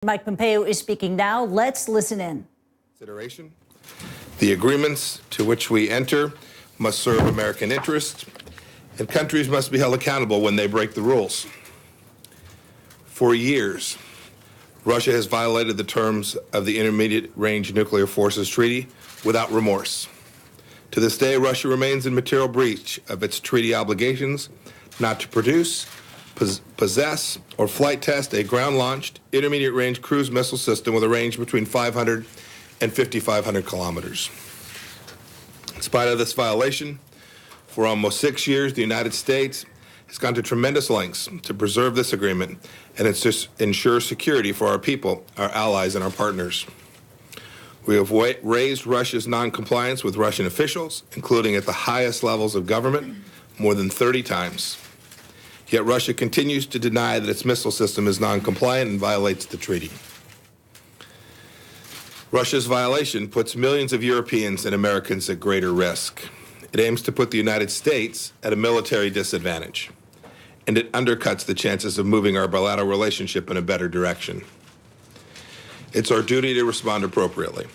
Mike Pompeo is speaking now. Let's listen in. Consideration. The agreements to which we enter must serve American interests, and countries must be held accountable when they break the rules. For years, Russia has violated the terms of the Intermediate Range Nuclear Forces Treaty without remorse. To this day, Russia remains in material breach of its treaty obligations not to produce, possess, or flight test a ground-launched intermediate-range cruise missile system with a range between 500 and 5,500 kilometers. In spite of this violation, for almost 6 years, the United States has gone to tremendous lengths to preserve this agreement and ensure security for our people, our allies, and our partners. We have raised Russia's non-compliance with Russian officials, including at the highest levels of government, more than 30 times. Yet Russia continues to deny that its missile system is non-compliant and violates the treaty. Russia's violation puts millions of Europeans and Americans at greater risk. It aims to put the United States at a military disadvantage, and it undercuts the chances of moving our bilateral relationship in a better direction. It's our duty to respond appropriately.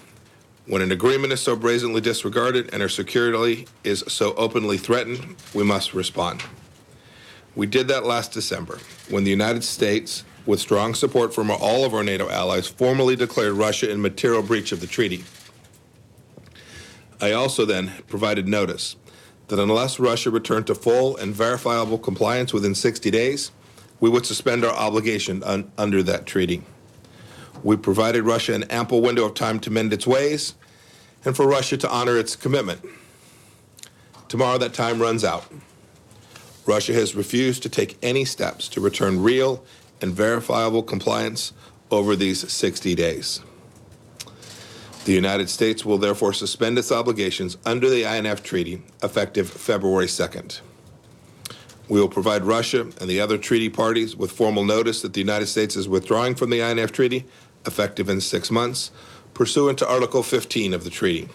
When an agreement is so brazenly disregarded and our security is so openly threatened, we must respond. We did that last December when the United States, with strong support from all of our NATO allies, formally declared Russia in material breach of the treaty. I also then provided notice that unless Russia returned to full and verifiable compliance within 60 days, we would suspend our obligation under that treaty. We provided Russia an ample window of time to mend its ways and for Russia to honor its commitment. Tomorrow that time runs out. Russia has refused to take any steps to return real and verifiable compliance over these 60 days. The United States will therefore suspend its obligations under the INF Treaty effective February 2nd. We will provide Russia and the other treaty parties with formal notice that the United States is withdrawing from the INF Treaty effective in 6 months, pursuant to Article 15 of the treaty.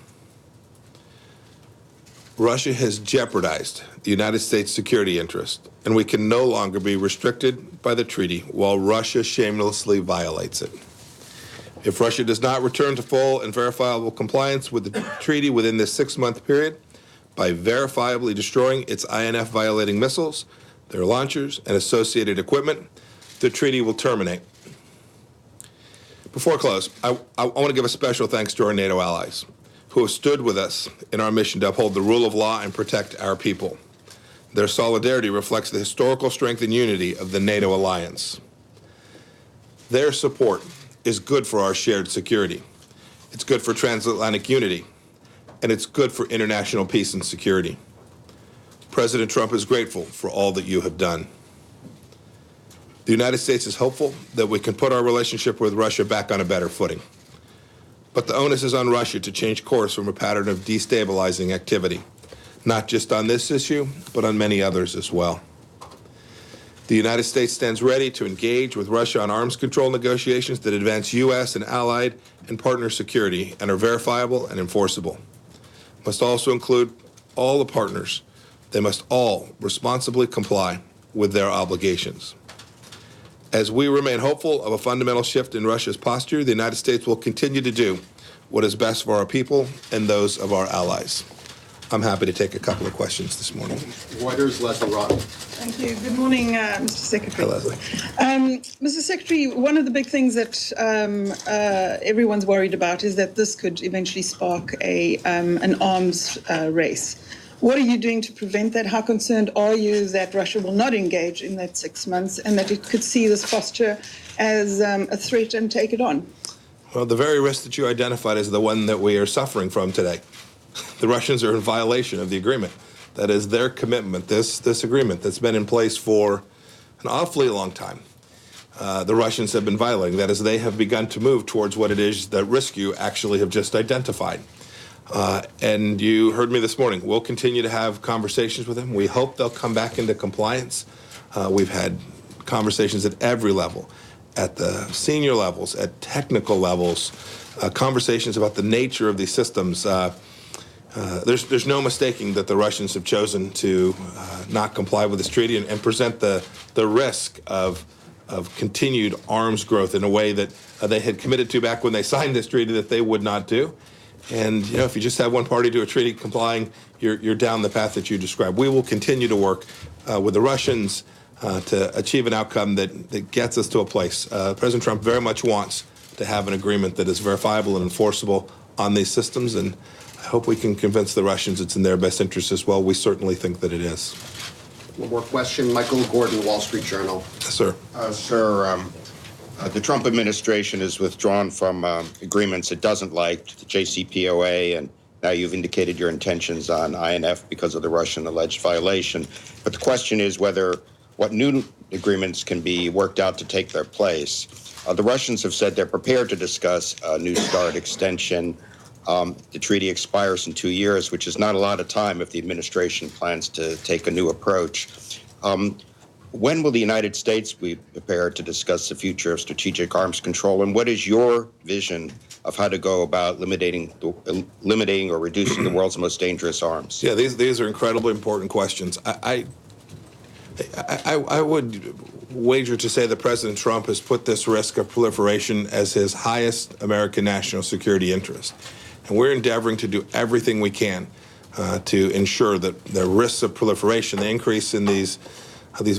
Russia has jeopardized the United States' security interest, and we can no longer be restricted by the treaty while Russia shamelessly violates it. If Russia does not return to full and verifiable compliance with the treaty within this 6-month period, by verifiably destroying its INF violating missiles, their launchers, and associated equipment, the treaty will terminate. Before I close, I want to give a special thanks to our NATO allies who have stood with us in our mission to uphold the rule of law and protect our people. Their solidarity reflects the historical strength and unity of the NATO alliance. Their support is good for our shared security. It's good for transatlantic unity, and it's good for international peace and security. President Trump is grateful for all that you have done. The United States is hopeful that we can put our relationship with Russia back on a better footing. But the onus is on Russia to change course from a pattern of destabilizing activity, not just on this issue, but on many others as well. The United States stands ready to engage with Russia on arms control negotiations that advance U.S. and allied and partner security and are verifiable and enforceable. Must also include all the partners. They must all responsibly comply with their obligations. As we remain hopeful of a fundamental shift in Russia's posture, the United States will continue to do what is best for our people and those of our allies. I'm happy to take a couple of questions this morning. Reuters, Leslie Rotten. Thank you. Good morning, Mr. Secretary. Hi, Leslie. Mr. Secretary, one of the big things that everyone's worried about is that this could eventually spark an arms race. What are you doing to prevent that? How concerned are you that Russia will not engage in that 6 months and that it could see this posture as a threat and take it on? Well, the very risk that you identified is the one that we are suffering from today. The Russians are in violation of the agreement. That is their commitment, this agreement that's been in place for an awfully long time. The Russians have been violating. That is, they have begun to move towards what it is that risk you actually have just identified. And you heard me this morning. We'll continue to have conversations with them. We hope they'll come back into compliance. We've had conversations at every level, at the senior levels, at technical levels, conversations about the nature of these systems. There's no mistaking that the Russians have chosen to not comply with this treaty and present the risk of of continued arms growth in a way that they had committed to back when they signed this treaty that they would not do. And if you just have one party to a treaty complying, you're down the path that you described. We will continue to work with the Russians to achieve an outcome that gets us to a place. President Trump very much wants to have an agreement that is verifiable and enforceable on these systems, and I hope we can convince the Russians it's in their best interest as well. We certainly think that it is. One more question. Michael Gordon, Wall Street Journal. Yes, sir. Sir, the Trump administration has withdrawn from agreements it doesn't like, the JCPOA, and now you've indicated your intentions on INF because of the Russian alleged violation. But the question is what new agreements can be worked out to take their place. The Russians have said they're prepared to discuss a New START extension. The treaty expires in 2 years, which is not a lot of time if the administration plans to take a new approach. When will the United States be prepared to discuss the future of strategic arms control, and what is your vision of how to go about limiting or reducing the world's most dangerous arms? Yeah, these are incredibly important questions. I would wager to say that President Trump has put this risk of proliferation as his highest American national security interest. And we're endeavoring to do everything we can to ensure that the risks of proliferation, the increase in these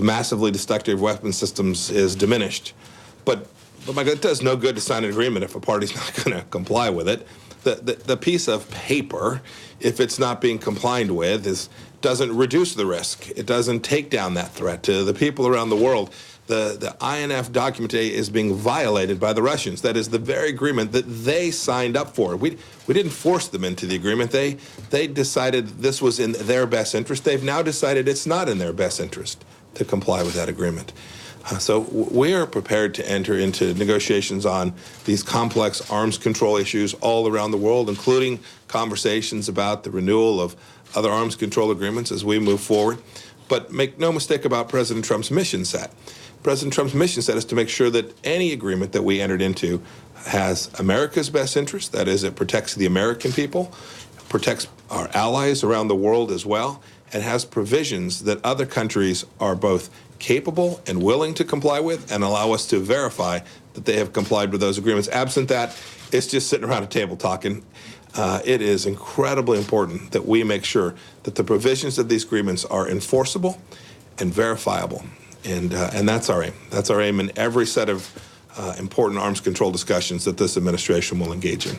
massively destructive weapon systems is diminished. But my God, it does no good to sign an agreement if a party's not going to comply with it. The piece of paper, if it's not being complied with, doesn't reduce the risk. It doesn't take down that threat to the people around the world. The INF document today is being violated by the Russians. That is the very agreement that they signed up for. We didn't force them into the agreement. They decided this was in their best interest. They've now decided it's not in their best interest to comply with that agreement. So we are prepared to enter into negotiations on these complex arms control issues all around the world, including conversations about the renewal of other arms control agreements as we move forward. But make no mistake about President Trump's mission set. President Trump's mission set is to make sure that any agreement that we entered into has America's best interest. That is, it protects the American people, protects our allies around the world as well, and has provisions that other countries are both capable and willing to comply with and allow us to verify that they have complied with those agreements. Absent that, it's just sitting around a table talking. It is incredibly important that we make sure that the provisions of these agreements are enforceable and verifiable. And that's our aim. That's our aim in every set of important arms control discussions that this administration will engage in.